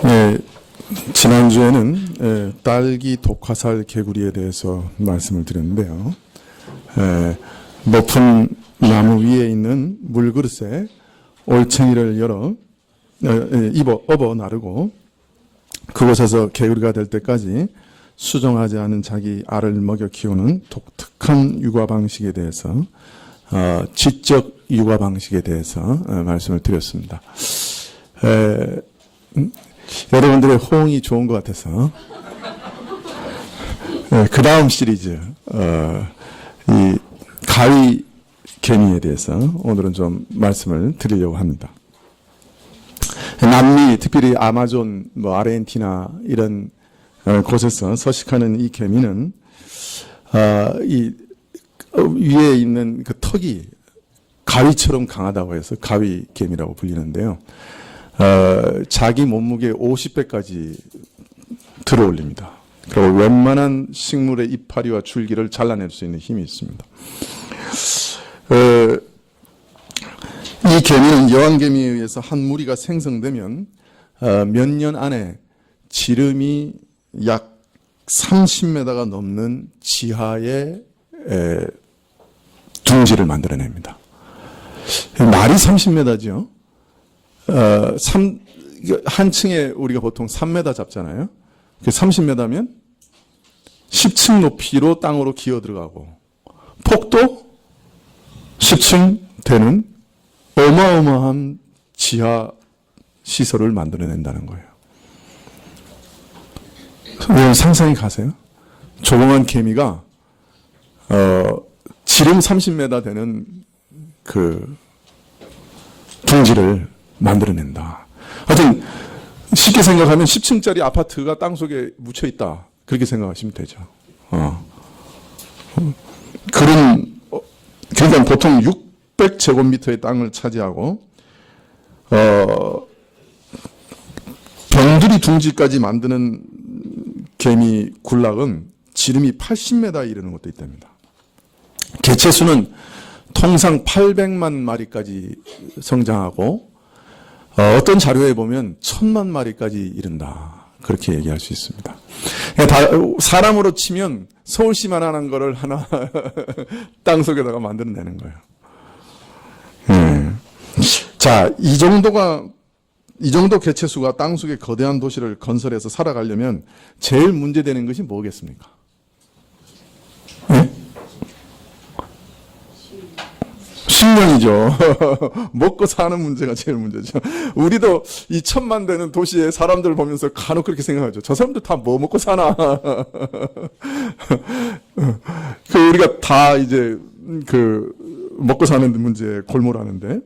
네, 지난주에는 딸기 독화살 개구리에 대해서 말씀을 드렸는데요. 높은 나무 위에 있는 물그릇에 올챙이를 업어 나르고 그곳에서 개구리가 될 때까지 수정하지 않은 자기 알을 먹여 키우는 독특한 육아 방식에 대해서 지적 육아 방식에 대해서 말씀을 드렸습니다. 여러분들의 호응이 좋은 것 같아서 그 다음 시리즈 이 가위 개미에 대해서 오늘은 좀 말씀을 드리려고 합니다. 남미, 특별히 아마존, 아르헨티나 이런 곳에서 서식하는 이 개미는 이 위에 있는 그 턱이 가위처럼 강하다고 해서 가위 개미라고 불리는데요. 자기 몸무게 50배까지 들어올립니다. 그리고 웬만한 식물의 이파리와 줄기를 잘라낼 수 있는 힘이 있습니다. 이 개미는 여왕개미에 의해서 한 무리가 생성되면 몇 년 안에 지름이 약 30m가 넘는 지하의 둥지를 만들어냅니다. 말이 30m죠. 한 층에 우리가 보통 3m 잡잖아요. 30m면 10층 높이로 땅으로 기어 들어가고 폭도 10층 되는 어마어마한 지하 시설을 만들어낸다는 거예요. 여러분 상상이 가세요? 조그만 개미가 지름 30m 되는 그 둥지를 만들어낸다. 하여튼 쉽게 생각하면 10층짜리 아파트가 땅속에 묻혀있다. 그렇게 생각하시면 되죠. 그러니까 보통 600제곱미터의 땅을 차지하고 병들이 둥지까지 만드는 개미 군락은 지름이 80m에 이르는 것도 있답니다. 개체수는 통상 800만 마리까지 성장하고 어떤 자료에 보면 1000만 마리까지 이른다. 그렇게 얘기할 수 있습니다. 사람으로 치면 서울시만한 거를 하나 땅속에다가 만들어내는 거예요. 자, 이 정도 개체수가 땅속에 거대한 도시를 건설해서 살아가려면 제일 문제되는 것이 뭐겠습니까? 네? 식량이죠. 먹고 사는 문제가 제일 문제죠. 우리도 이 1000만 되는 도시의 사람들을 보면서 간혹 그렇게 생각하죠. 저 사람들 다 뭐 먹고 사나. 우리가 다 이제 먹고 사는 문제에 골몰하는데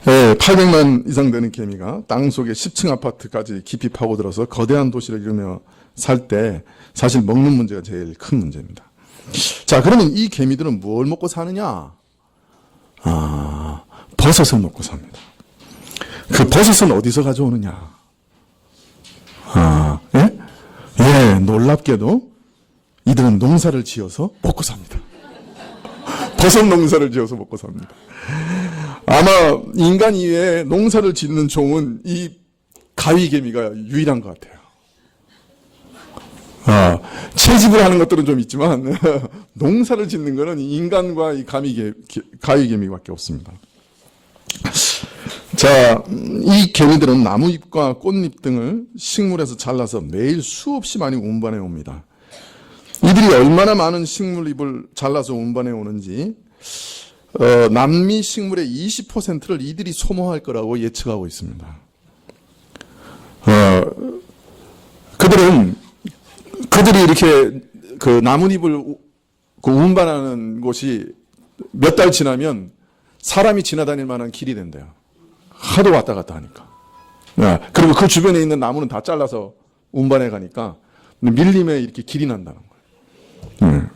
800만 이상 되는 개미가 땅속에 10층 아파트까지 깊이 파고들어서 거대한 도시를 이루며 살 때 사실 먹는 문제가 제일 큰 문제입니다. 자, 그러면 이 개미들은 뭘 먹고 사느냐? 버섯을 먹고 삽니다. 그 버섯은 어디서 가져오느냐? 예, 놀랍게도 이들은 농사를 지어서 먹고 삽니다. 버섯 농사를 지어서 먹고 삽니다. 아마 인간 이외에 농사를 짓는 종은 이 가위개미가 유일한 것 같아요. 채집을 하는 것들은 좀 있지만 농사를 짓는 것은 인간과 이 가위개미밖에 없습니다. 자, 이 개미들은 나무잎과 꽃잎 등을 식물에서 잘라서 매일 수없이 많이 운반해 옵니다. 이들이 얼마나 많은 식물잎을 잘라서 운반해 오는지 남미 식물의 20%를 이들이 소모할 거라고 예측하고 있습니다. 그들이 이렇게 그 나뭇잎을 운반하는 곳이 몇 달 지나면 사람이 지나다닐 만한 길이 된대요. 하도 왔다 갔다 하니까. 그리고 그 주변에 있는 나무는 다 잘라서 운반해 가니까 밀림에 이렇게 길이 난다는 거예요.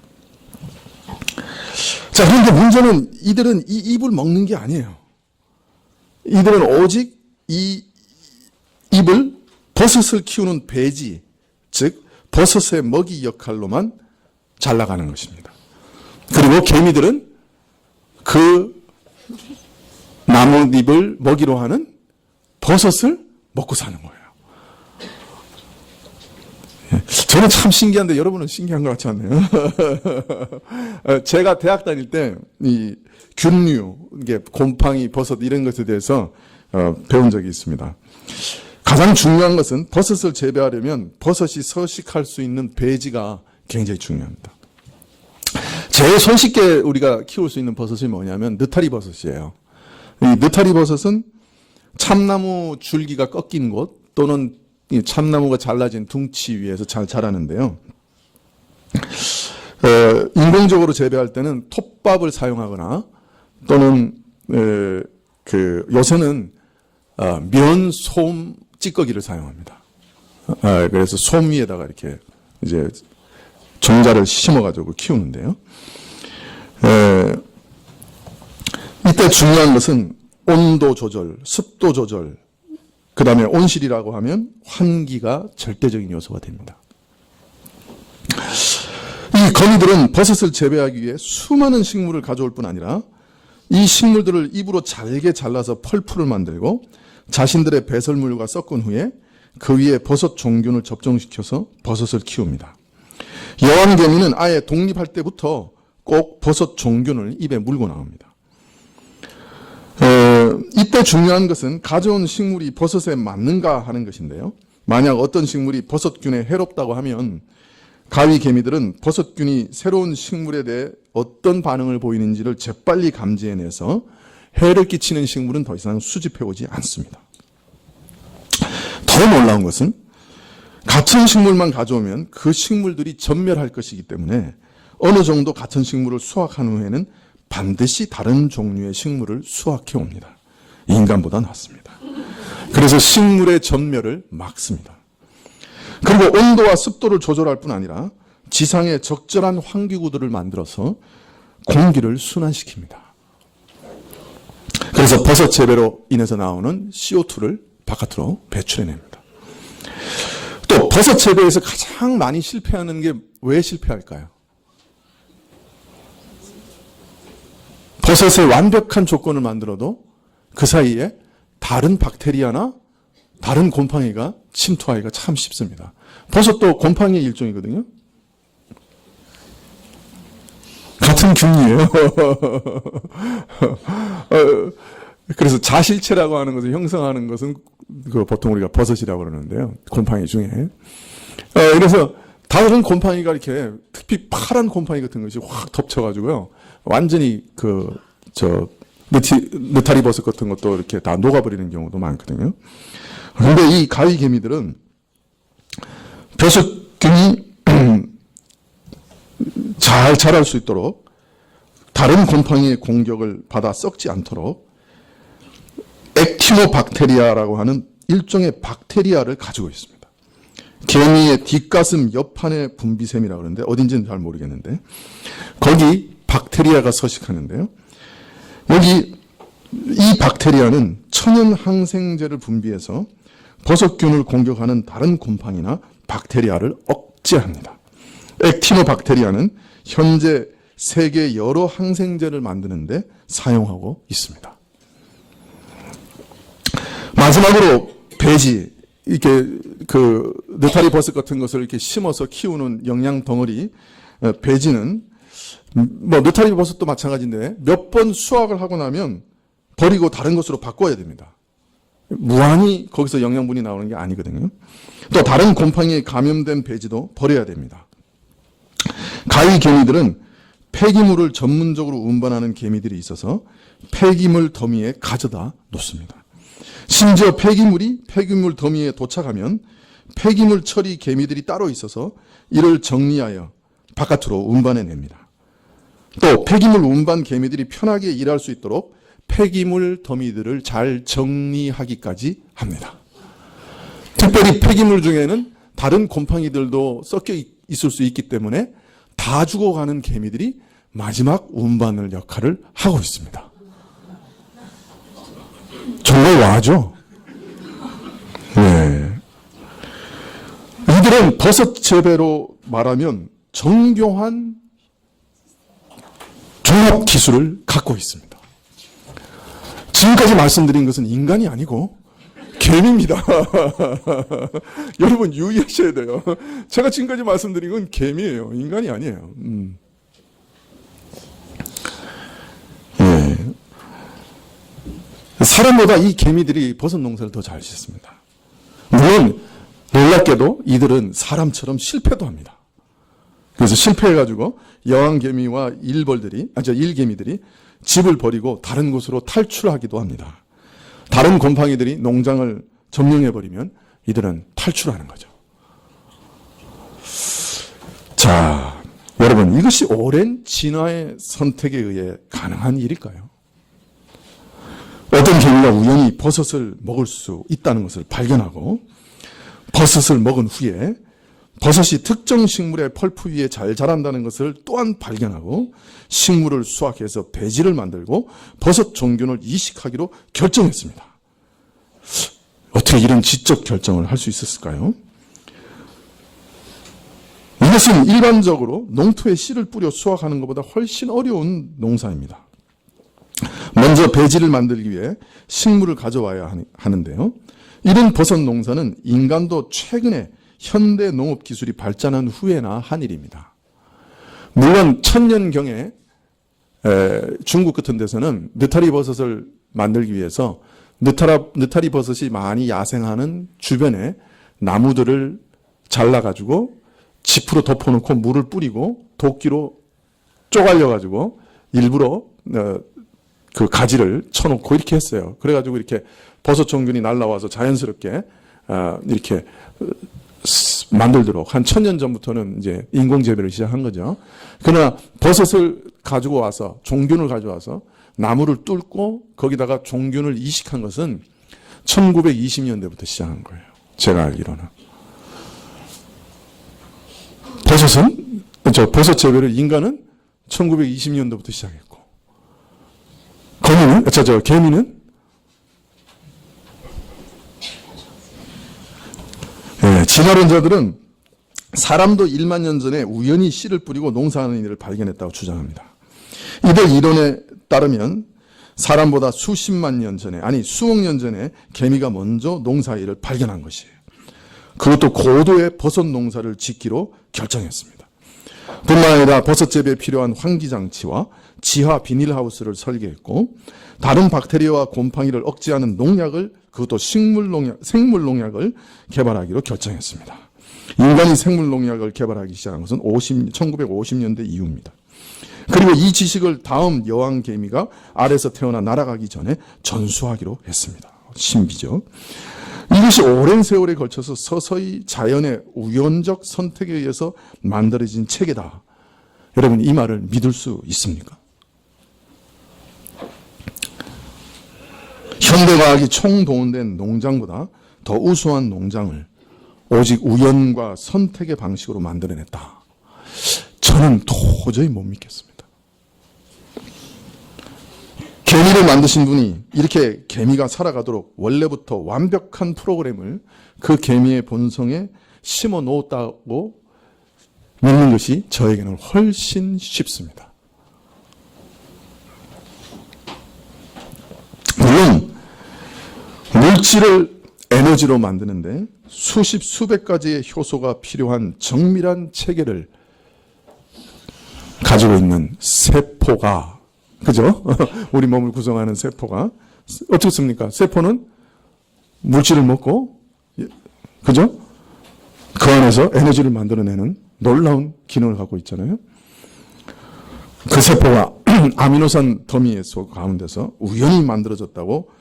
자, 그런데 문제는 이들은 이 잎을 먹는 게 아니에요. 이들은 오직 이 잎을 버섯을 키우는 배지, 즉 버섯의 먹이 역할로만 잘라가는 것입니다. 그리고 개미들은 그 나뭇잎을 먹이로 하는 버섯을 먹고 사는 거예요. 저는 참 신기한데 여러분은 신기한 것 같지 않나요? 제가 대학 다닐 때 이 균류, 이게 곰팡이, 버섯 이런 것에 대해서 배운 적이 있습니다. 가장 중요한 것은 버섯을 재배하려면 버섯이 서식할 수 있는 배지가 굉장히 중요합니다. 제일 손쉽게 우리가 키울 수 있는 버섯이 뭐냐면 느타리 버섯이에요. 이 느타리 버섯은 참나무 줄기가 꺾인 곳 또는 이 참나무가 잘라진 둥치 위에서 잘 자라는데요. 인공적으로 재배할 때는 톱밥을 사용하거나 또는 요새는 면솜 찌꺼기를 사용합니다. 그래서 솜 위에다가 이렇게 이제 종자를 심어가지고 키우는데요. 이때 중요한 것은 온도 조절, 습도 조절, 그 다음에 온실이라고 하면 환기가 절대적인 요소가 됩니다. 이 거미들은 버섯을 재배하기 위해 수많은 식물을 가져올 뿐 아니라 이 식물들을 입으로 잘게 잘라서 펄풀을 만들고 자신들의 배설물과 섞은 후에 그 위에 버섯 종균을 접종시켜서 버섯을 키웁니다. 여왕개미는 아예 독립할 때부터 꼭 버섯 종균을 입에 물고 나옵니다. 이때 중요한 것은 가져온 식물이 버섯에 맞는가 하는 것인데요. 만약 어떤 식물이 버섯균에 해롭다고 하면 가위개미들은 버섯균이 새로운 식물에 대해 어떤 반응을 보이는지를 재빨리 감지해내서 해를 끼치는 식물은 더 이상 수집해오지 않습니다. 더 놀라운 것은 같은 식물만 가져오면 그 식물들이 전멸할 것이기 때문에 어느 정도 같은 식물을 수확한 후에는 반드시 다른 종류의 식물을 수확해 옵니다. 인간보다 낫습니다. 그래서 식물의 전멸을 막습니다. 그리고 온도와 습도를 조절할 뿐 아니라 지상에 적절한 환기구들을 만들어서 공기를 순환시킵니다. 그래서 버섯 재배로 인해서 나오는 CO2를 바깥으로 배출해냅니다. 또 버섯 재배에서 가장 많이 실패하는 게 왜 실패할까요? 버섯의 완벽한 조건을 만들어도 그 사이에 다른 박테리아나 다른 곰팡이가 침투하기가 참 쉽습니다. 버섯도 곰팡이의 일종이거든요. 같은 균이에요. 그래서 자실체라고 하는 것을 형성하는 것은 보통 우리가 버섯이라고 그러는데요. 곰팡이 중에. 그래서 다른 곰팡이가 이렇게 특히 파란 곰팡이 같은 것이 확 덮쳐가지고요. 완전히 느타리 버섯 같은 것도 이렇게 다 녹아버리는 경우도 많거든요. 그런데 이 가위개미들은 버섯균이 잘 자랄 수 있도록 다른 곰팡이의 공격을 받아 썩지 않도록 액티노박테리아라고 하는 일종의 박테리아를 가지고 있습니다. 개미의 뒷가슴 옆판의 분비샘이라고 하는데 어딘지는 잘 모르겠는데 거기 박테리아가 서식하는데요. 여기 이 박테리아는 천연 항생제를 분비해서 버섯균을 공격하는 다른 곰팡이나 박테리아를 억제합니다. 액티노박테리아는 현재 세계 여러 항생제를 만드는데 사용하고 있습니다. 마지막으로 배지, 이렇게 느타리 버섯 같은 것을 이렇게 심어서 키우는 영양 덩어리 배지는 느타리 버섯도 마찬가지인데 몇 번 수확을 하고 나면 버리고 다른 것으로 바꿔야 됩니다. 무한히 거기서 영양분이 나오는 게 아니거든요. 또 다른 곰팡이에 감염된 배지도 버려야 됩니다. 가위개미들은 폐기물을 전문적으로 운반하는 개미들이 있어서 폐기물 더미에 가져다 놓습니다. 심지어 폐기물이 폐기물 더미에 도착하면 폐기물 처리 개미들이 따로 있어서 이를 정리하여 바깥으로 운반해냅니다. 또 폐기물 운반 개미들이 편하게 일할 수 있도록 폐기물 더미들을 잘 정리하기까지 합니다. 특별히 폐기물 중에는 다른 곰팡이들도 섞여 있을 수 있기 때문에 다 죽어가는 개미들이 마지막 운반을 역할을 하고 있습니다. 정말 와죠? 네. 이들은 버섯 재배로 말하면 정교한 종합 기술을 갖고 있습니다. 지금까지 말씀드린 것은 인간이 아니고 개미입니다. 여러분 유의하셔야 돼요. 제가 지금까지 말씀드린 건 개미예요. 인간이 아니에요. 예. 사람보다 이 개미들이 버섯 농사를 더 잘 짓습니다. 물론 놀랍게도 이들은 사람처럼 실패도 합니다. 그래서 실패해가지고 여왕개미와 일개미들이 집을 버리고 다른 곳으로 탈출하기도 합니다. 다른 곰팡이들이 농장을 점령해버리면 이들은 탈출하는 거죠. 자, 여러분, 이것이 오랜 진화의 선택에 의해 가능한 일일까요? 어떤 개미가 우연히 버섯을 먹을 수 있다는 것을 발견하고 버섯을 먹은 후에 버섯이 특정 식물의 펄프 위에 잘 자란다는 것을 또한 발견하고 식물을 수확해서 배지를 만들고 버섯 종균을 이식하기로 결정했습니다. 어떻게 이런 지적 결정을 할 수 있었을까요? 이것은 일반적으로 농토에 씨를 뿌려 수확하는 것보다 훨씬 어려운 농사입니다. 먼저 배지를 만들기 위해 식물을 가져와야 하는데요. 이런 버섯 농사는 인간도 최근에 현대 농업 기술이 발전한 후에나 한 일입니다. 물론 천년경에 중국 같은 데서는 느타리 버섯을 만들기 위해서 느타리 버섯이 많이 야생하는 주변에 나무들을 잘라가지고 지프로 덮어놓고 물을 뿌리고 도끼로 쪼갈려가지고 일부러 그 가지를 쳐놓고 이렇게 했어요. 그래가지고 이렇게 버섯 종균이 날라와서 자연스럽게 이렇게 만들도록 한 1000년 전부터는 이제 인공 재배를 시작한 거죠. 그러나 버섯을 가지고 와서 종균을 가져와서 나무를 뚫고 거기다가 종균을 이식한 것은 1920년대부터 시작한 거예요. 제가 알기로는. 버섯 재배를 인간은 1920년도부터 시작했고, 개미는 진화론자들은 사람도 1만 년 전에 우연히 씨를 뿌리고 농사하는 일을 발견했다고 주장합니다. 이들 이론에 따르면 사람보다 수십만 년 전에, 아니 수억 년 전에 개미가 먼저 농사일을 발견한 것이에요. 그것도 고도의 버섯 농사를 짓기로 결정했습니다. 뿐만 아니라 버섯 재배에 필요한 환기장치와 지하 비닐하우스를 설계했고, 다른 박테리아와 곰팡이를 억제하는 농약을, 그것도 생물농약을 개발하기로 결정했습니다. 인간이 생물농약을 개발하기 시작한 것은 1950년대 이후입니다. 그리고 이 지식을 다음 여왕개미가 알에서 태어나 날아가기 전에 전수하기로 했습니다. 신비죠. 이것이 오랜 세월에 걸쳐서 서서히 자연의 우연적 선택에 의해서 만들어진 체계다. 여러분, 이 말을 믿을 수 있습니까? 현대과학이 총동원된 농장보다 더 우수한 농장을 오직 우연과 선택의 방식으로 만들어냈다. 저는 도저히 못 믿겠습니다. 개미를 만드신 분이 이렇게 개미가 살아가도록 원래부터 완벽한 프로그램을 그 개미의 본성에 심어 놓았다고 믿는 것이 저에게는 훨씬 쉽습니다. 물론 물질을 에너지로 만드는데 수십 수백 가지의 효소가 필요한 정밀한 체계를 가지고 있는 세포가, 그죠? 우리 몸을 구성하는 세포가 어떻습니까? 세포는 물질을 먹고, 그죠? 그 안에서 에너지를 만들어내는 놀라운 기능을 갖고 있잖아요. 그 세포가 아미노산 더미 속 가운데서 우연히 만들어졌다고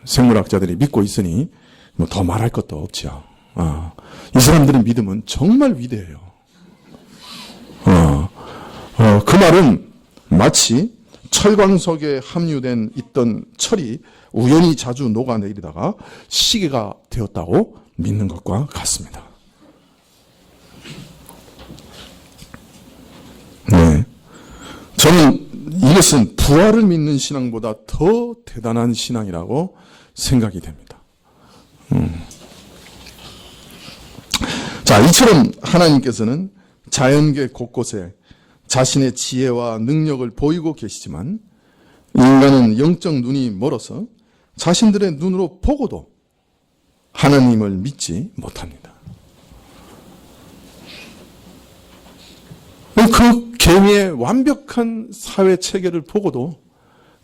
생물학자들이 믿고 있으니 뭐 더 말할 것도 없죠. 이 사람들의 믿음은 정말 위대해요. 그 말은 마치 철광석에 함유된 있던 철이 우연히 자주 녹아내리다가 시계가 되었다고 믿는 것과 같습니다. 네. 저는 이것은 부활을 믿는 신앙보다 더 대단한 신앙이라고 생각이 됩니다. 자, 이처럼 하나님께서는 자연계 곳곳에 자신의 지혜와 능력을 보이고 계시지만 인간은 영적 눈이 멀어서 자신들의 눈으로 보고도 하나님을 믿지 못합니다. 그 개미의 완벽한 사회 체계를 보고도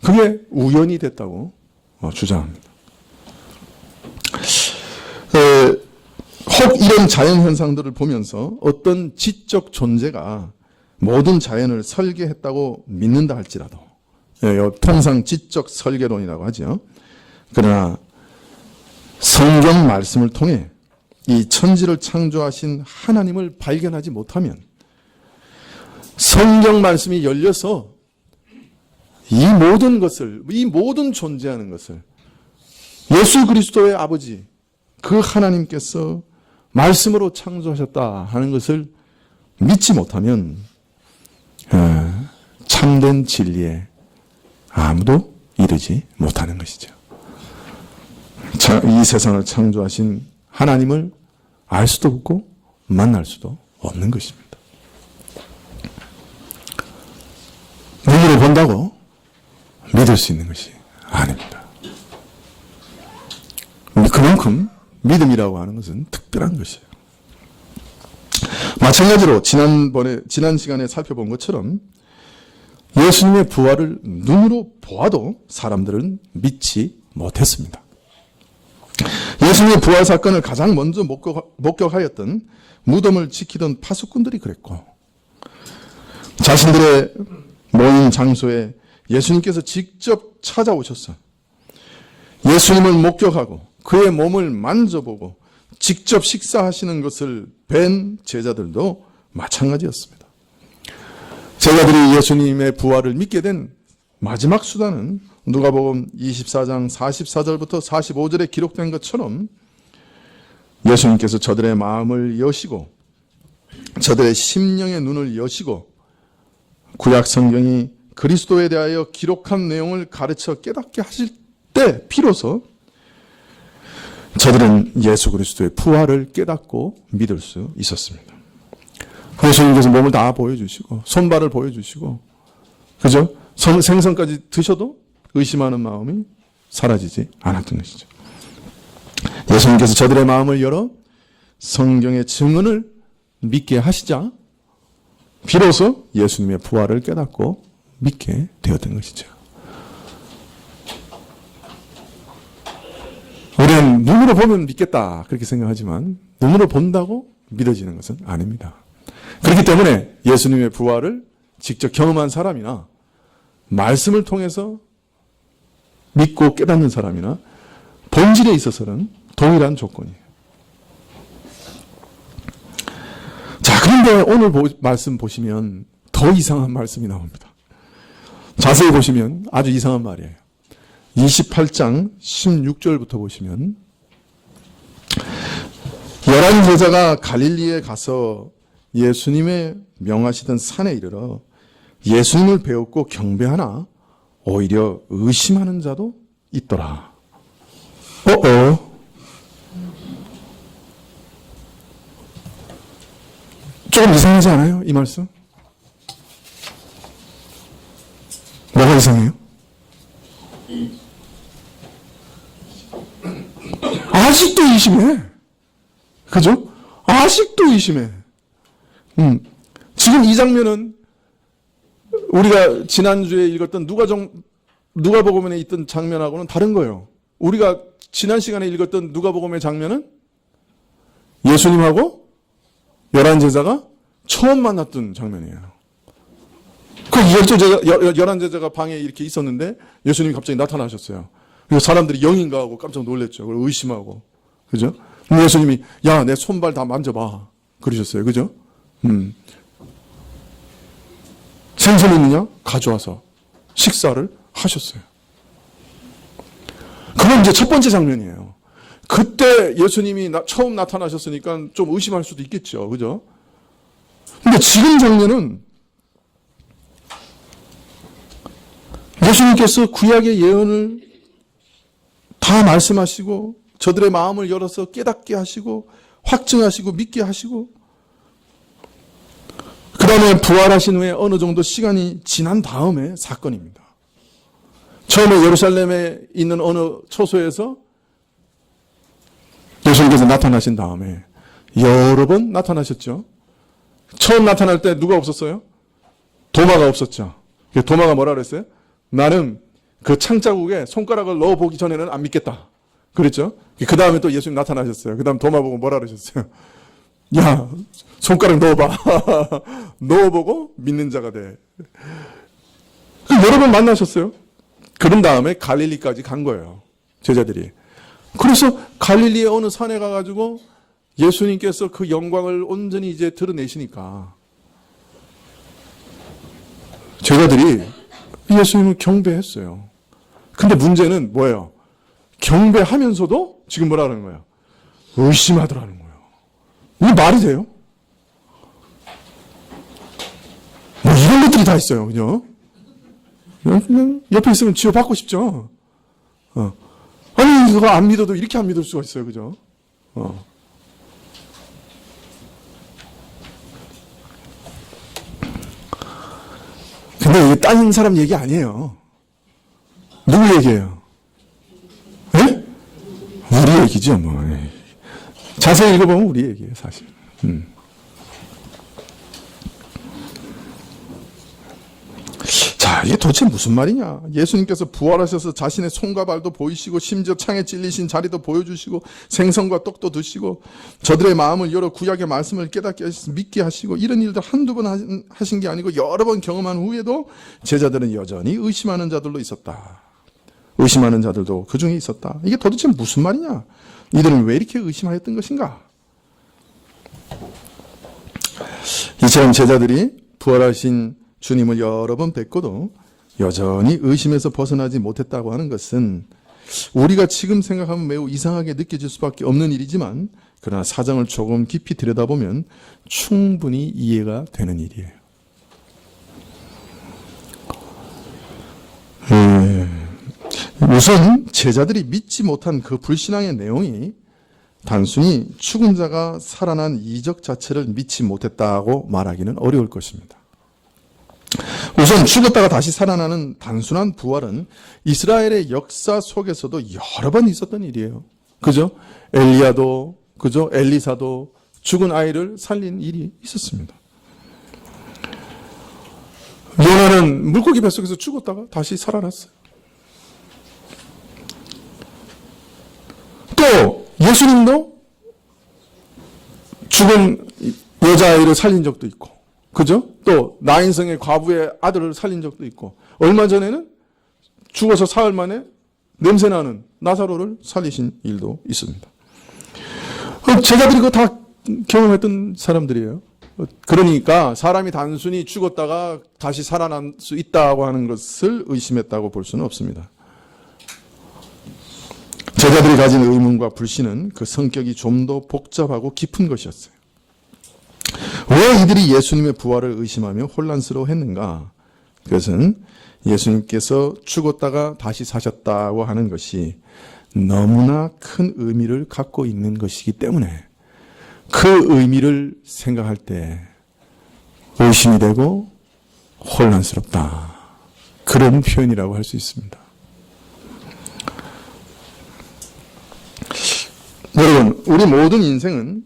그게 우연이 됐다고 주장합니다. 혹 이런 자연 현상들을 보면서 어떤 지적 존재가 모든 자연을 설계했다고 믿는다 할지라도, 통상 지적 설계론이라고 하죠. 그러나 성경 말씀을 통해 이 천지를 창조하신 하나님을 발견하지 못하면 성경 말씀이 열려서 이 모든 것을, 이 모든 존재하는 것을 예수 그리스도의 아버지, 그 하나님께서 말씀으로 창조하셨다 하는 것을 믿지 못하면 참된 진리에 아무도 이르지 못하는 것이죠. 이 세상을 창조하신 하나님을 알 수도 없고 만날 수도 없는 것입니다. 눈으로 본다고 믿을 수 있는 것이 아닙니다. 그만큼 믿음이라고 하는 것은 특별한 것이에요. 마찬가지로 지난 시간에 살펴본 것처럼 예수님의 부활을 눈으로 보아도 사람들은 믿지 못했습니다. 예수님의 부활 사건을 가장 먼저 목격하였던 무덤을 지키던 파수꾼들이 그랬고, 자신들의 모인 장소에 예수님께서 직접 찾아오셔서 예수님을 목격하고 그의 몸을 만져보고 직접 식사하시는 것을 뵌 제자들도 마찬가지였습니다. 제자들이 예수님의 부활을 믿게 된 마지막 수단은 누가복음 24장 44절부터 45절에 기록된 것처럼 예수님께서 저들의 마음을 여시고 저들의 심령의 눈을 여시고 구약 성경이 그리스도에 대하여 기록한 내용을 가르쳐 깨닫게 하실 때 비로소 저들은 예수 그리스도의 부활을 깨닫고 믿을 수 있었습니다. 예수님께서 몸을 다 보여주시고 손발을 보여주시고, 그죠? 생선까지 드셔도 의심하는 마음이 사라지지 않았던 것이죠. 예수님께서 저들의 마음을 열어 성경의 증언을 믿게 하시자 비로소 예수님의 부활을 깨닫고 믿게 되었던 것이죠. 우리는 눈으로 보면 믿겠다 그렇게 생각하지만 눈으로 본다고 믿어지는 것은 아닙니다. 그렇기 때문에 예수님의 부활을 직접 경험한 사람이나 말씀을 통해서 믿고 깨닫는 사람이나 본질에 있어서는 동일한 조건이에요. 자, 그런데 오늘 말씀 보시면 더 이상한 말씀이 나옵니다. 자세히 보시면 아주 이상한 말이에요. 28장 16절부터 보시면 11제자가 갈릴리에 가서 예수님의 명하시던 산에 이르러 예수님을 배웠고 경배하나 오히려 의심하는 자도 있더라. 조금 이상하지 않아요? 이 말씀? 뭐가 이상해요? 아직도 의심해. 그죠? 아직도 의심해. 지금 이 장면은 우리가 지난주에 읽었던 누가복음에 있던 장면하고는 다른 거예요. 우리가 지난 시간에 읽었던 누가복음의 장면은 예수님하고 11제자가 처음 만났던 장면이에요. 그 11제자가 방에 이렇게 있었는데 예수님이 갑자기 나타나셨어요. 그래서 사람들이 영인가 하고 깜짝 놀랐죠. 그리고 의심하고. 그죠? 예수님이 야, 내 손발 다 만져봐. 그러셨어요. 그죠? 생선 있느냐? 가져와서 식사를 하셨어요. 그건 이제 첫 번째 장면이에요. 그때 예수님이 처음 나타나셨으니까 좀 의심할 수도 있겠죠. 그죠? 근데 지금 장면은 예수님께서 구약의 예언을 다 말씀하시고 저들의 마음을 열어서 깨닫게 하시고 확증하시고 믿게 하시고 그 다음에 부활하신 후에 어느 정도 시간이 지난 다음에 사건입니다. 처음에 예루살렘에 있는 어느 초소에서 이제 나타나신 다음에 여러 번 나타나셨죠. 처음 나타날 때 누가 없었어요? 도마가 없었죠. 도마가 뭐라 그랬어요? 나는 그 창자국에 손가락을 넣어보기 전에는 안 믿겠다. 그랬죠? 그 다음에 또 예수님 나타나셨어요. 그 다음 도마 보고 뭐라 그러셨어요? 야, 손가락 넣어봐. 넣어보고 믿는 자가 돼. 여러 번 만나셨어요. 그런 다음에 갈릴리까지 간 거예요. 제자들이. 그래서 갈릴리의 어느 산에 가가지고 예수님께서 그 영광을 온전히 이제 드러내시니까 제자들이 예수님을 경배했어요. 근데 문제는 뭐예요? 경배하면서도 지금 뭐라는 거예요? 의심하더라는 거예요. 이게 말이 돼요? 뭐 이런 것들이 다 있어요. 그냥 옆에 있으면 지워받고 싶죠. 아니 그거 안 믿어도 이렇게 안 믿을 수가 있어요. 그죠? 근데 이게 다른 사람 얘기 아니에요. 누구 얘기예요? 네? 우리 얘기죠, 뭐. 자세히 읽어보면 우리 얘기예요, 사실. 자, 이게 도대체 무슨 말이냐? 예수님께서 부활하셔서 자신의 손과 발도 보이시고 심지어 창에 찔리신 자리도 보여주시고 생선과 떡도 드시고 저들의 마음을 열어 구약의 말씀을 깨닫게 하시고 믿게 하시고 이런 일들 한두 번 하신 게 아니고 여러 번 경험한 후에도 제자들은 여전히 의심하는 자들도 있었다. 의심하는 자들도 그 중에 있었다. 이게 도대체 무슨 말이냐? 이들은 왜 이렇게 의심하였던 것인가? 이처럼 제자들이 부활하신 주님을 여러 번 뵙고도 여전히 의심에서 벗어나지 못했다고 하는 것은 우리가 지금 생각하면 매우 이상하게 느껴질 수밖에 없는 일이지만 그러나 사정을 조금 깊이 들여다보면 충분히 이해가 되는 일이에요. 우선 제자들이 믿지 못한 그 불신앙의 내용이 단순히 죽은 자가 살아난 이적 자체를 믿지 못했다고 말하기는 어려울 것입니다. 우선 죽었다가 다시 살아나는 단순한 부활은 이스라엘의 역사 속에서도 여러 번 있었던 일이에요. 그죠? 엘리야도, 그죠? 엘리사도 죽은 아이를 살린 일이 있었습니다. 요나는 물고기 뱃속에서 죽었다가 다시 살아났어요. 또 예수님도 죽은 여자아이를 살린 적도 있고, 그죠? 또 나인성의 과부의 아들을 살린 적도 있고, 얼마 전에는 죽어서 사흘 만에 냄새나는 나사로를 살리신 일도 있습니다. 제자들이 그거 다 경험했던 사람들이에요. 그러니까 사람이 단순히 죽었다가 다시 살아날 수 있다고 하는 것을 의심했다고 볼 수는 없습니다. 제자들이 가진 의문과 불신은 그 성격이 좀 더 복잡하고 깊은 것이었어요. 왜 이들이 예수님의 부활을 의심하며 혼란스러워했는가? 그것은 예수님께서 죽었다가 다시 사셨다고 하는 것이 너무나 큰 의미를 갖고 있는 것이기 때문에 그 의미를 생각할 때 의심이 되고 혼란스럽다. 그런 표현이라고 할 수 있습니다. 여러분, 우리 모든 인생은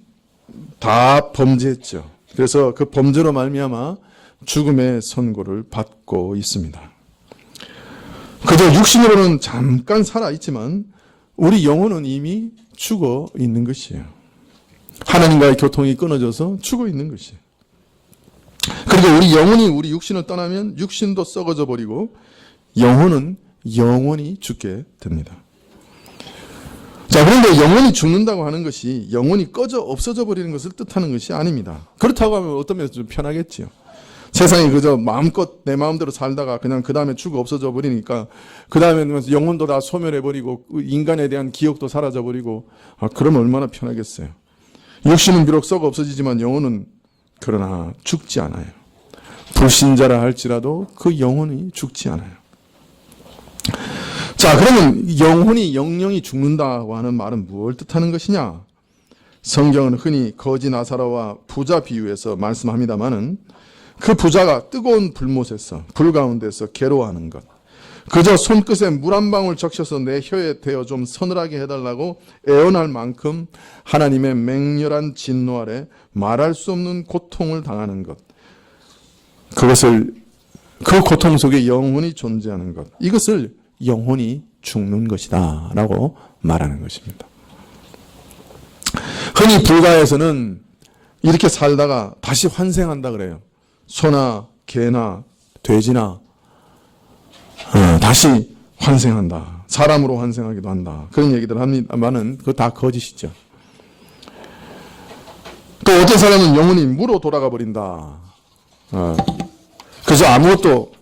다 범죄했죠. 그래서 그 범죄로 말미암아 죽음의 선고를 받고 있습니다. 그저 육신으로는 잠깐 살아있지만 우리 영혼은 이미 죽어 있는 것이에요. 하나님과의 교통이 끊어져서 죽어 있는 것이에요. 그리고 우리 영혼이 우리 육신을 떠나면 육신도 썩어져 버리고 영혼은 영원히 죽게 됩니다. 자, 그런데 영혼이 죽는다고 하는 것이 영혼이 꺼져 없어져 버리는 것을 뜻하는 것이 아닙니다. 그렇다고 하면 어떤 면에서 좀 편하겠지요. 세상에 그저 마음껏 내 마음대로 살다가 그냥 그 다음에 죽어 없어져 버리니까 그 다음에 영혼도 다 소멸해 버리고 인간에 대한 기억도 사라져 버리고 그러면 얼마나 편하겠어요. 육신은 비록 썩어 없어지지만 영혼은 그러나 죽지 않아요. 불신자라 할지라도 그 영혼이 죽지 않아요. 자, 그러면 영령이 죽는다고 하는 말은 무엇을 뜻하는 것이냐? 성경은 흔히 거지 나사로와 부자 비유해서 말씀합니다마는 그 부자가 뜨거운 불못에서 불 가운데서 괴로워하는 것, 그저 손끝에 물 한 방울 적셔서 내 혀에 대어 좀 서늘하게 해달라고 애원할 만큼 하나님의 맹렬한 진노 아래 말할 수 없는 고통을 당하는 것. 그 고통 속에 영혼이 존재하는 것. 이것을 영혼이 죽는 것이다 라고 말하는 것입니다. 흔히 불가에서는 이렇게 살다가 다시 환생한다 그래요. 소나 개나 돼지나 다시 환생한다. 사람으로 환생하기도 한다. 그런 얘기들 합니다만은 그거 다 거짓이죠. 또 어떤 사람은 영혼이 무로 돌아가 버린다. 그저 아무것도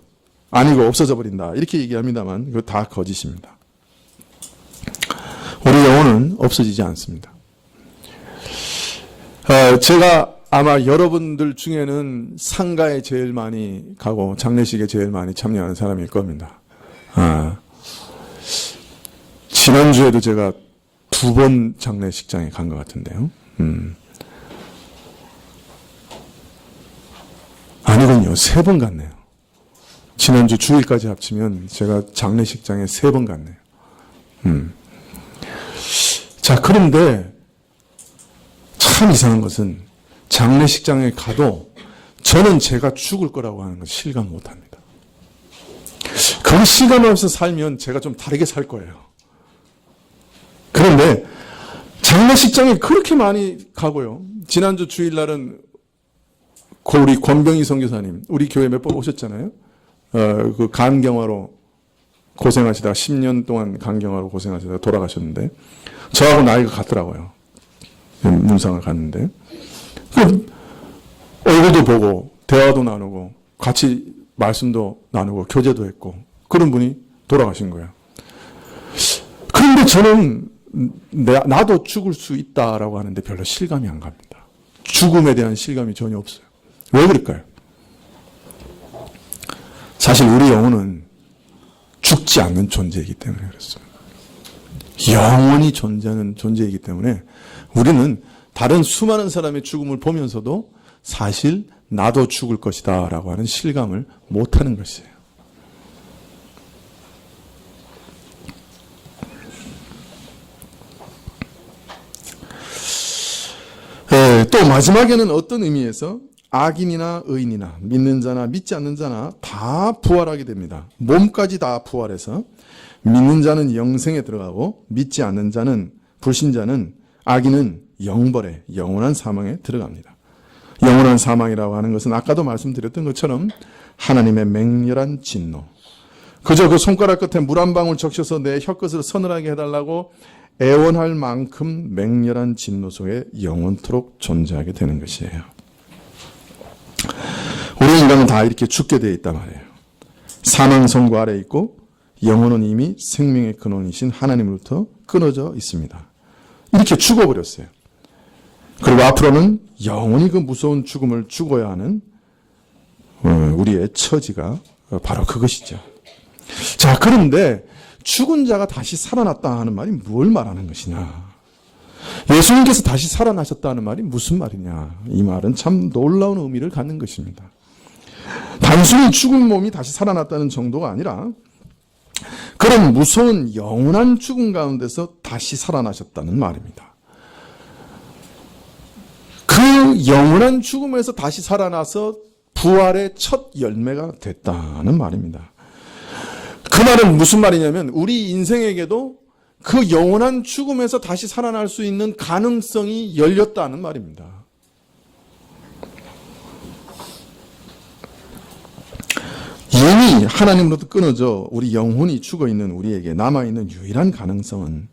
아니고 없어져 버린다. 이렇게 얘기합니다만 그거 다 거짓입니다. 우리 영혼은 없어지지 않습니다. 제가 아마 여러분들 중에는 상가에 제일 많이 가고 장례식에 제일 많이 참여하는 사람일 겁니다. 지난주에도 제가 2번 장례식장에 간 것 같은데요. 아니군요. 3번 갔네요. 지난주 주일까지 합치면 제가 장례식장에 3번 갔네요. 자, 그런데 참 이상한 것은 장례식장에 가도 저는 제가 죽을 거라고 하는 걸 실감 못 합니다. 그 실감하면서 살면 제가 좀 다르게 살 거예요. 그런데 장례식장에 그렇게 많이 가고요. 지난주 주일날은 우리 권병희 선교사님, 우리 교회 몇 번 오셨잖아요. 그 간경화로 고생하시다가 10년 동안 간경화로 고생하시다가 돌아가셨는데 저하고 나이가 같더라고요. 문상을 갔는데 얼굴도 보고 대화도 나누고 같이 말씀도 나누고 교제도 했고 그런 분이 돌아가신 거예요. 그런데 저는 나도 죽을 수 있다라고 하는데 별로 실감이 안 갑니다. 죽음에 대한 실감이 전혀 없어요. 왜 그럴까요? 사실 우리 영혼은 죽지 않는 존재이기 때문에 그렇습니다. 영원히 존재하는 존재이기 때문에 우리는 다른 수많은 사람의 죽음을 보면서도 사실 나도 죽을 것이다 라고 하는 실감을 못하는 것이에요. 또 마지막에는 어떤 의미에서 악인이나 의인이나 믿는 자나 믿지 않는 자나 다 부활하게 됩니다. 몸까지 다 부활해서 믿는 자는 영생에 들어가고 믿지 않는 자는 불신자는 악인은 영벌에 영원한 사망에 들어갑니다. 영원한 사망이라고 하는 것은 아까도 말씀드렸던 것처럼 하나님의 맹렬한 진노. 그저 그 손가락 끝에 물 한 방울 적셔서 내 혀끝을 서늘하게 해달라고 애원할 만큼 맹렬한 진노 속에 영원토록 존재하게 되는 것이에요. 우리 인간은 다 이렇게 죽게 되어 있단 말이에요. 사망 선고 아래 있고 영혼은 이미 생명의 근원이신 하나님으로부터 끊어져 있습니다. 이렇게 죽어버렸어요. 그리고 앞으로는 영원히 그 무서운 죽음을 죽어야 하는 우리의 처지가 바로 그것이죠. 자, 그런데 죽은 자가 다시 살아났다 하는 말이 뭘 말하는 것이냐? 예수님께서 다시 살아나셨다 하는 말이 무슨 말이냐? 이 말은 참 놀라운 의미를 갖는 것입니다. 단순히 죽은 몸이 다시 살아났다는 정도가 아니라 그런 무서운 영원한 죽음 가운데서 다시 살아나셨다는 말입니다. 그 영원한 죽음에서 다시 살아나서 부활의 첫 열매가 됐다는 말입니다. 그 말은 무슨 말이냐면 우리 인생에게도 그 영원한 죽음에서 다시 살아날 수 있는 가능성이 열렸다는 말입니다. 이미 하나님으로부터 끊어져 우리 영혼이 죽어있는 우리에게 남아있는 유일한 가능성은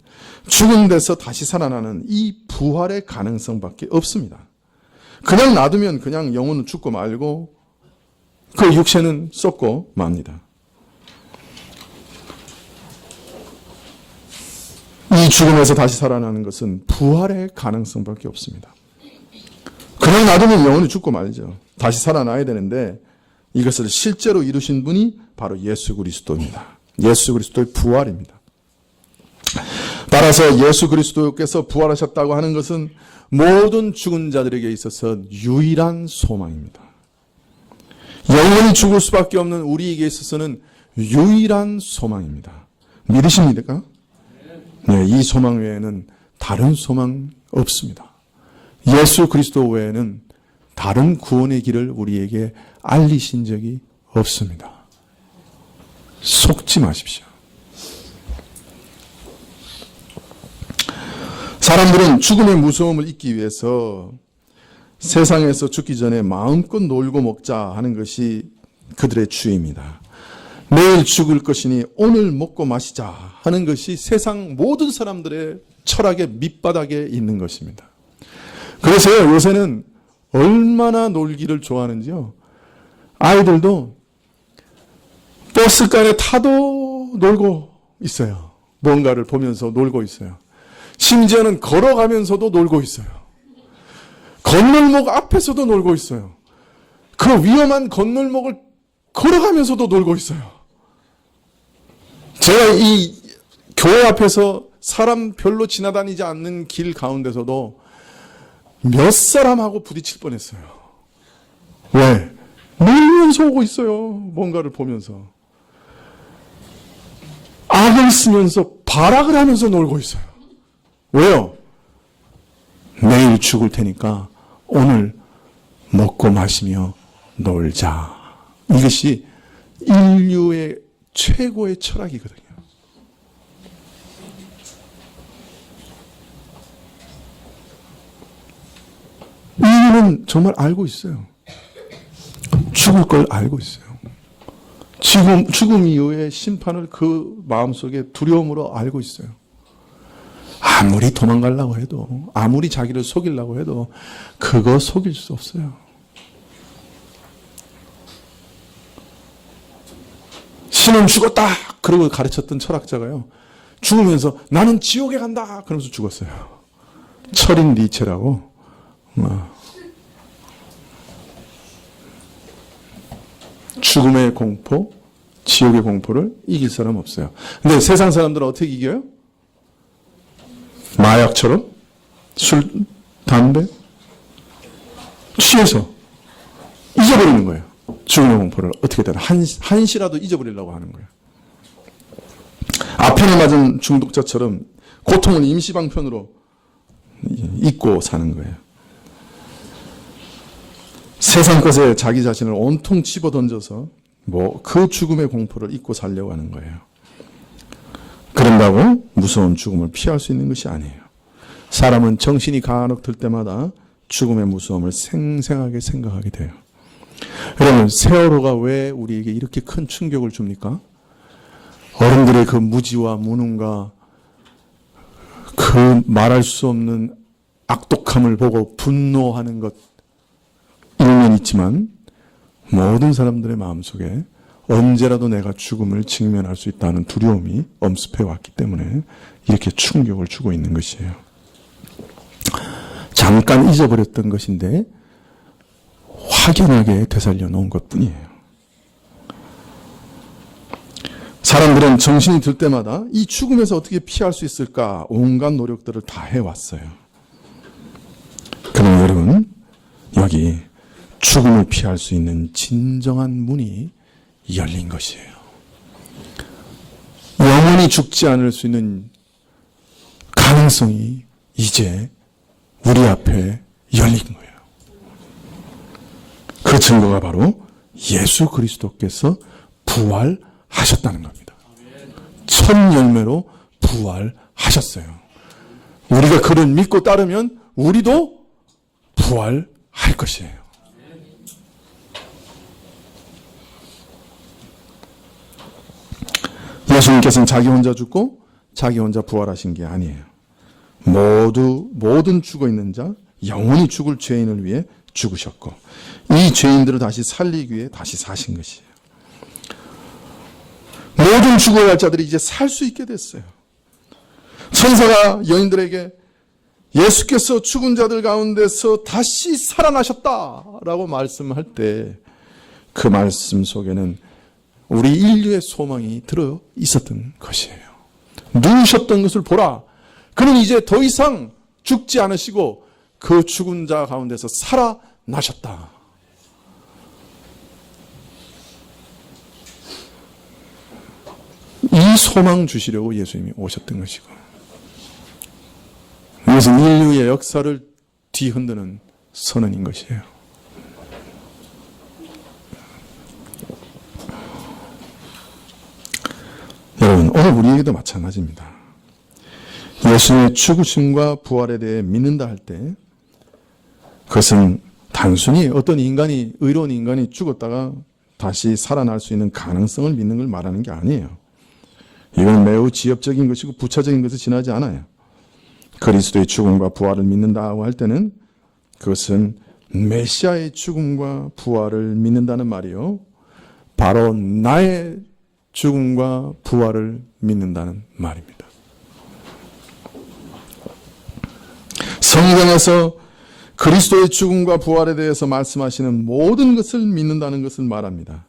죽은 데서 다시 살아나는 이 부활의 가능성밖에 없습니다. 그냥 놔두면 그냥 영혼은 죽고 말고 그 육체는 썩고 맙니다. 이 죽음에서 다시 살아나는 것은 부활의 가능성밖에 없습니다. 그냥 놔두면 영혼이 죽고 말죠. 다시 살아나야 되는데 이것을 실제로 이루신 분이 바로 예수 그리스도입니다. 예수 그리스도의 부활입니다. 따라서 예수 그리스도께서 부활하셨다고 하는 것은 모든 죽은 자들에게 있어서 유일한 소망입니다. 영원히 죽을 수밖에 없는 우리에게 있어서는 유일한 소망입니다. 믿으십니까? 네, 이 소망 외에는 다른 소망 없습니다. 예수 그리스도 외에는 다른 구원의 길을 우리에게 알리신 적이 없습니다. 속지 마십시오. 사람들은 죽음의 무서움을 잊기 위해서 세상에서 죽기 전에 마음껏 놀고 먹자 하는 것이 그들의 주의입니다. 내일 죽을 것이니 오늘 먹고 마시자 하는 것이 세상 모든 사람들의 철학의 밑바닥에 있는 것입니다. 그래서 요새는 얼마나 놀기를 좋아하는지요. 아이들도 버스간에 타도 놀고 있어요. 뭔가를 보면서 놀고 있어요. 심지어는 걸어가면서도 놀고 있어요. 건널목 앞에서도 놀고 있어요. 그 위험한 건널목을 걸어가면서도 놀고 있어요. 제가 이 교회 앞에서 사람 별로 지나다니지 않는 길 가운데서도 몇 사람하고 부딪힐 뻔했어요. 왜? 놀면서 오고 있어요. 뭔가를 보면서. 악을 쓰면서 발악을 하면서 놀고 있어요. 왜요? 내일 죽을 테니까 오늘 먹고 마시며 놀자. 이것이 인류의 최고의 철학이거든요. 인류는 정말 알고 있어요. 죽을 걸 알고 있어요. 죽음 이후의 심판을 그 마음속에 두려움으로 알고 있어요. 아무리 도망가려고 해도, 아무리 자기를 속이려고 해도 그거 속일 수 없어요. 신은 죽었다! 그러고 가르쳤던 철학자가요, 죽으면서 나는 지옥에 간다! 그러면서 죽었어요. 철인 니체라고. 죽음의 공포, 지옥의 공포를 이길 사람 없어요. 근데 세상 사람들은 어떻게 이겨요? 마약처럼? 술, 담배? 취해서 잊어버리는 거예요. 죽음의 공포를 어떻게든 한시라도 잊어버리려고 하는 거예요. 아편에 맞은 중독자처럼 고통을 임시방편으로 잊고 사는 거예요. 세상 것에 자기 자신을 온통 집어던져서 그 죽음의 공포를 잊고 살려고 하는 거예요. 그런다고 무서운 죽음을 피할 수 있는 것이 아니에요. 사람은 정신이 간혹 들 때마다 죽음의 무서움을 생생하게 생각하게 돼요. 여러분, 세월호가 왜 우리에게 이렇게 큰 충격을 줍니까? 어른들의 그 무지와 무능과 그 말할 수 없는 악독함을 보고 분노하는 것 일면 있지만 모든 사람들의 마음속에 언제라도 내가 죽음을 직면할 수 있다는 두려움이 엄습해 왔기 때문에 이렇게 충격을 주고 있는 것이에요. 잠깐 잊어버렸던 것인데 확연하게 되살려 놓은 것뿐이에요. 사람들은 정신이 들 때마다 이 죽음에서 어떻게 피할 수 있을까 온갖 노력들을 다 해왔어요. 그러나 여러분, 여기 죽음을 피할 수 있는 진정한 문이 열린 것이에요. 영원히 죽지 않을 수 있는 가능성이 이제 우리 앞에 열린 거예요. 그 증거가 바로 예수 그리스도께서 부활하셨다는 겁니다. 첫 열매로 부활하셨어요. 우리가 그를 믿고 따르면 우리도 부활할 것이에요. 예수님께서는 자기 혼자 죽고 자기 혼자 부활하신 게 아니에요. 모든 죽어있는 자, 영원히 죽을 죄인을 위해 죽으셨고 이 죄인들을 다시 살리기 위해 다시 사신 것이에요. 모든 죽어갈 자들이 이제 살 수 있게 됐어요. 천사가 여인들에게 예수께서 죽은 자들 가운데서 다시 살아나셨다라고 말씀할 때 그 말씀 속에는 우리 인류의 소망이 들어 있었던 것이에요. 누우셨던 것을 보라. 그는 이제 더 이상 죽지 않으시고 그 죽은 자 가운데서 살아나셨다. 이 소망 주시려고 예수님이 오셨던 것이고, 이것은 인류의 역사를 뒤흔드는 선언인 것이에요. 여러분, 오늘 우리에게도 마찬가지입니다. 예수님의 죽으심과 부활에 대해 믿는다 할 때, 그것은 단순히 어떤 인간이, 의로운 인간이 죽었다가 다시 살아날 수 있는 가능성을 믿는 걸 말하는 게 아니에요. 이건 매우 지엽적인 것이고 부차적인 것을 지나지 않아요. 그리스도의 죽음과 부활을 믿는다고 할 때는 그것은 메시아의 죽음과 부활을 믿는다는 말이요, 바로 나의 죽음과 부활을 믿는다는 말입니다. 성경에서 그리스도의 죽음과 부활에 대해서 말씀하시는 모든 것을 믿는다는 것을 말합니다.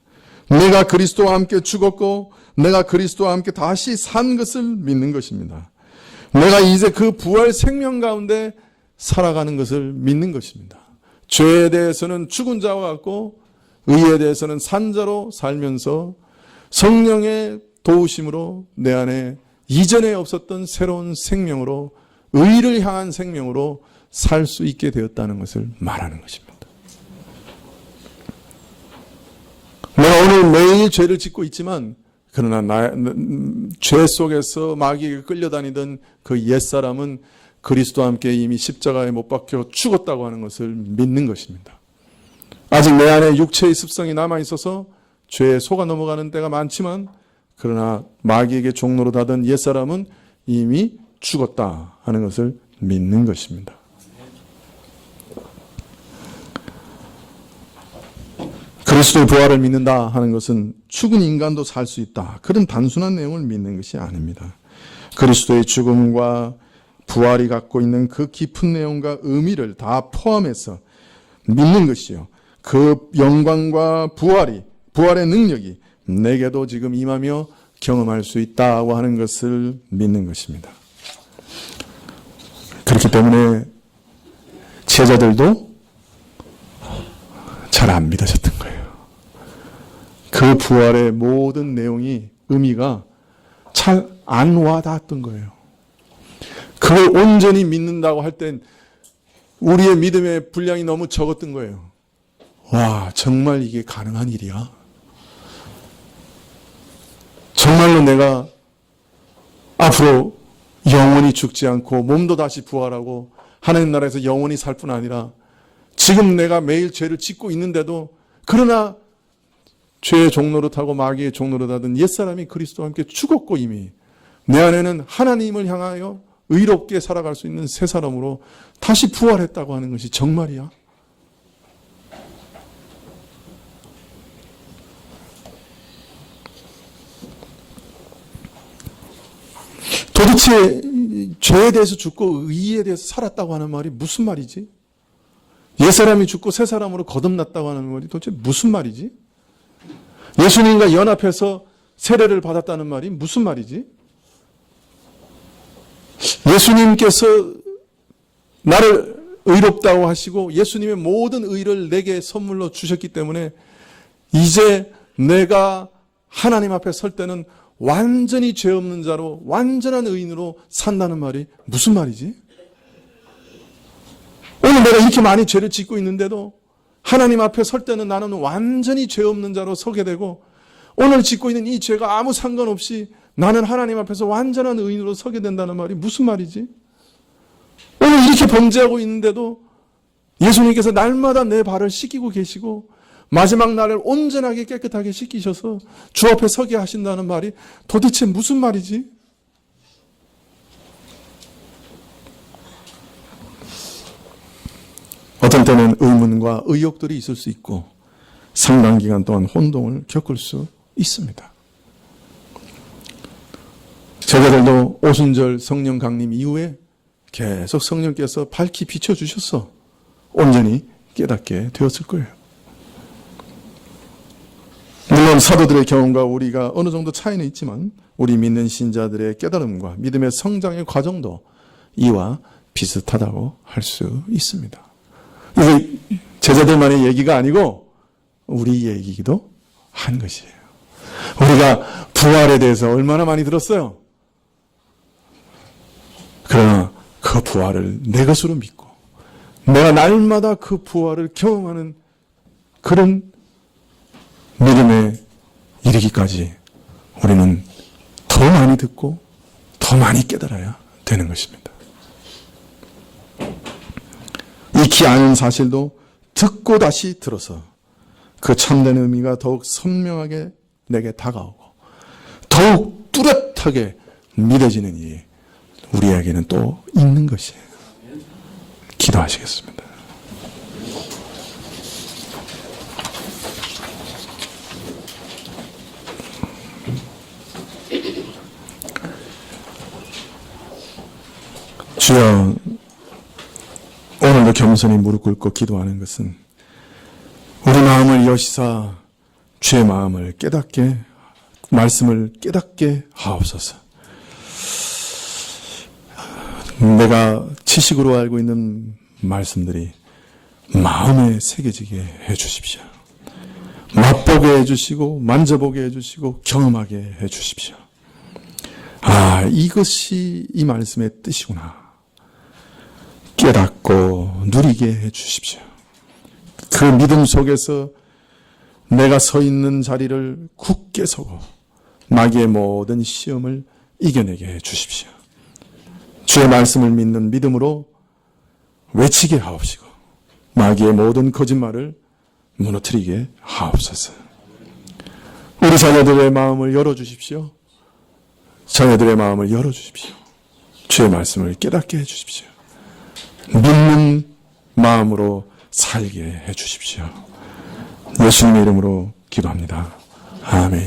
내가 그리스도와 함께 죽었고 내가 그리스도와 함께 다시 산 것을 믿는 것입니다. 내가 이제 그 부활 생명 가운데 살아가는 것을 믿는 것입니다. 죄에 대해서는 죽은 자와 같고 의에 대해서는 산 자로 살면서 성령의 도우심으로 내 안에 이전에 없었던 새로운 생명으로, 의를 향한 생명으로 살 수 있게 되었다는 것을 말하는 것입니다. 내가 오늘 매일 죄를 짓고 있지만, 그러나 죄 속에서 마귀에게 끌려다니던 그 옛사람은 그리스도와 함께 이미 십자가에 못 박혀 죽었다고 하는 것을 믿는 것입니다. 아직 내 안에 육체의 습성이 남아있어서 죄에 속아 넘어가는 때가 많지만, 그러나 마귀에게 종로로 다던 옛사람은 이미 죽었다 하는 것을 믿는 것입니다. 그리스도의 부활을 믿는다 하는 것은 죽은 인간도 살 수 있다, 그런 단순한 내용을 믿는 것이 아닙니다. 그리스도의 죽음과 부활이 갖고 있는 그 깊은 내용과 의미를 다 포함해서 믿는 것이요, 그 영광과 부활의 능력이 내게도 지금 임하며 경험할 수 있다고 하는 것을 믿는 것입니다. 그렇기 때문에 제자들도 잘 안 믿으셨던 거예요. 그 부활의 모든 내용이, 의미가 잘 안 와닿았던 거예요. 그걸 온전히 믿는다고 할 땐 우리의 믿음의 분량이 너무 적었던 거예요. 와, 정말 이게 가능한 일이야? 정말로 내가 앞으로 영원히 죽지 않고 몸도 다시 부활하고 하나님 나라에서 영원히 살 뿐 아니라 지금 내가 매일 죄를 짓고 있는데도, 그러나 죄의 종로로 타고 마귀의 종로로 타던 옛사람이 그리스도와 함께 죽었고 이미 내 안에는 하나님을 향하여 의롭게 살아갈 수 있는 새 사람으로 다시 부활했다고 하는 것이 정말이야? 도대체 죄에 대해서 죽고 의에 대해서 살았다고 하는 말이 무슨 말이지? 옛사람이 죽고 새 사람으로 거듭났다고 하는 말이 도대체 무슨 말이지? 예수님과 연합해서 세례를 받았다는 말이 무슨 말이지? 예수님께서 나를 의롭다고 하시고 예수님의 모든 의를 내게 선물로 주셨기 때문에 이제 내가 하나님 앞에 설 때는 완전히 죄 없는 자로, 완전한 의인으로 산다는 말이 무슨 말이지? 오늘 내가 이렇게 많이 죄를 짓고 있는데도 하나님 앞에 설 때는 나는 완전히 죄 없는 자로 서게 되고, 오늘 짓고 있는 이 죄가 아무 상관없이 나는 하나님 앞에서 완전한 의인으로 서게 된다는 말이 무슨 말이지? 오늘 이렇게 범죄하고 있는데도 예수님께서 날마다 내 발을 씻기고 계시고 마지막 날을 온전하게 깨끗하게 씻기셔서 주 앞에 서게 하신다는 말이 도대체 무슨 말이지? 어떤 때는 의문과 의혹들이 있을 수 있고 상당 기간 동안 혼동을 겪을 수 있습니다. 제자들도 오순절 성령 강림 이후에 계속 성령께서 밝히 비춰주셔서 온전히 깨닫게 되었을 거예요. 물론 사도들의 경험과 우리가 어느 정도 차이는 있지만 우리 믿는 신자들의 깨달음과 믿음의 성장의 과정도 이와 비슷하다고 할 수 있습니다. 이게 제자들만의 얘기가 아니고 우리 얘기이기도 한 것이에요. 우리가 부활에 대해서 얼마나 많이 들었어요? 그러나 그 부활을 내 것으로 믿고 내가 날마다 그 부활을 경험하는 그런 믿음에 이르기까지 우리는 더 많이 듣고 더 많이 깨달아야 되는 것입니다. 익히 아는 사실도 듣고 다시 들어서 그 참된 의미가 더욱 선명하게 내게 다가오고 더욱 뚜렷하게 믿어지는 일이 우리에게는 또 있는 것이에요. 기도하시겠습니다. 주여, 오늘도 겸손히 무릎 꿇고 기도하는 것은 우리 마음을 여시사 주의 마음을 깨닫게, 말씀을 깨닫게 하옵소서. 내가 지식으로 알고 있는 말씀들이 마음에 새겨지게 해 주십시오. 맛보게 해 주시고 만져보게 해 주시고 경험하게 해 주십시오. 아, 이것이 이 말씀의 뜻이구나. 깨닫고 누리게 해 주십시오. 그 믿음 속에서 내가 서 있는 자리를 굳게 서고 마귀의 모든 시험을 이겨내게 해 주십시오. 주의 말씀을 믿는 믿음으로 외치게 하옵시고 마귀의 모든 거짓말을 무너뜨리게 하옵소서. 우리 자녀들의 마음을 열어주십시오. 자녀들의 마음을 열어주십시오. 주의 말씀을 깨닫게 해주십시오. 믿는 마음으로 살게 해주십시오. 예수님의 이름으로 기도합니다. 아멘.